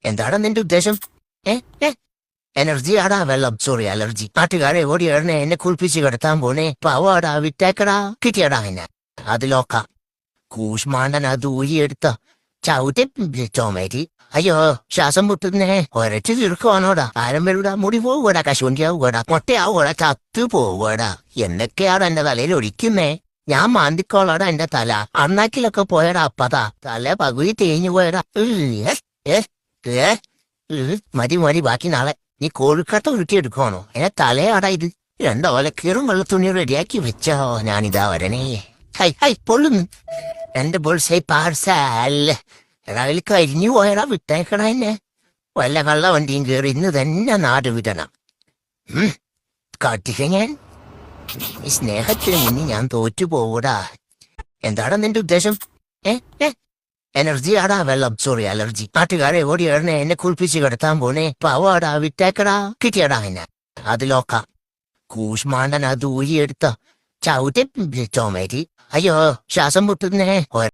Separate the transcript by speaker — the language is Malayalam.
Speaker 1: എന്താണ് നിന്റെ ഉദ്ദേശം? ഏ ഏ എനർജി ആടാ വെള്ളം, സോറി അലർജി. നാട്ടുകാരെ ഓടി എറിഞ്ഞ് എന്നെ കുളിപ്പിച്ച് കിടത്താൻ പോണേ. പാവാടാ, വിട്ടേക്കടാ. കിട്ടിയടാ എന്നെ. അതിലോക്കാം കൂഷ്മാണ്ടൻ അത് ഊരിയെടുത്ത ചവിട്ടി ചോമേറ്റി. അയ്യോ, ശ്വാസം മുട്ടുന്നേ. ഒരച്ചു ചുരുക്കമാണോടാ. ആരം വരൂടാ, മുടി പോകൂടാ, കശുവണ്ടിയാവൂടാ, മുട്ടയാവൂടാ, ചത്തു പോവൂടാ. എന്നൊക്കെയാണ് എന്റെ തലയിൽ ഒഴിക്കുന്നേ. ഞാൻ മാന്തിക്കോളാടാ എന്റെ തല. അണ്ണാക്കിലൊക്കെ പോയടാ അപ്പതാ. തല പകുതി തേഞ്ഞു പോയടാ. മതി മതി, ബാക്കി നാളെ. നീ കോഴിക്കട്ട ഉരുട്ടിയെടുക്കണോ? എന്നെ തലയാടാ ഇത്. രണ്ടോലക്കീറും വെള്ളത്തുണി റെഡിയാക്കി വെച്ചോ. ഞാനിതാ വരണേ. ഹൈ ഹൈ, പൊള്ളുന്നു. എന്റെ ബോൾസൈ പാർസൽ. രാവിലെ കരിഞ്ഞു പോയടാ, വിട്ടേക്കണ എന്നെ. വല്ല കള്ള വണ്ടിയും കയറി ഇന്ന് തന്നെ നാട് വിടണം. കാട്ടിക്ക ഞാൻ. ഈ സ്നേഹത്തിന് മുന്നിൽ ഞാൻ തോറ്റു പോവൂടാ. എന്താണ് നിന്റെ ഉദ്ദേശം? ഏ ഏ എനർജി ആടാ വെള്ളം, സോറി അലർജി. നാട്ടുകാരെ ഓടി എറിഞ്ഞ് എന്നെ കുളിപ്പിച്ച് കിടത്താൻ പോണേ. പാവാടാ, വിട്ടേക്കടാ. കിട്ടിയടാ എന്നെ. അതിലോക്കാം കൂഷ്മാണ്ടൻ അത് ഊരിയെടുത്ത ചവിട്ടി ചോമേറ്റി. അയ്യോ, ശ്വാസം മുട്ടുന്നേ.